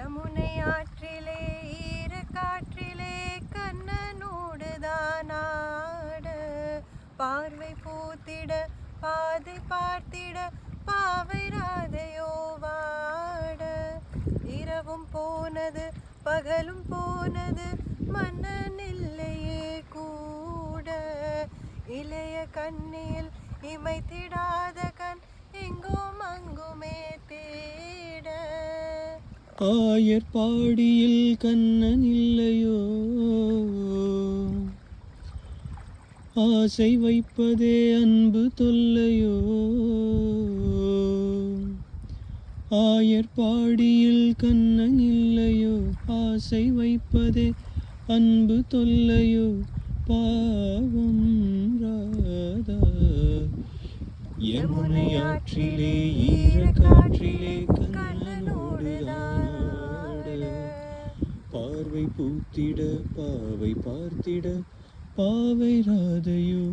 யமுனை ஆற்றிலே ஈர காற்றிலே கண்ணனோடுதான் ஆட, பார்வை பூத்திட பாதை பார்த்திட பாவை ராதையோ வாட. இரவும் போனது பகலும் போனது மன்னன் இல்லையே கூட, இளைய கண்ணில் இமைத்திடாத கண் எங்கும் அங்குமே தேட. ஆயர்பாடியில் கண்ணன் இல்லையோ, ஆசை வைப்பதே அன்பு தொல்லையோ. ஆயர்பாடியில் கண்ணன் இல்லையோ, ஆசை வைப்பதே அன்பு தொல்லையோ. பாவம் ராதா யமுனை ஆற்றிலே ஈர காற்றிலே கண்ணனோடு ஆட, பார்வை பூத்திட பாவை பார்த்திட பாவை ராதையோ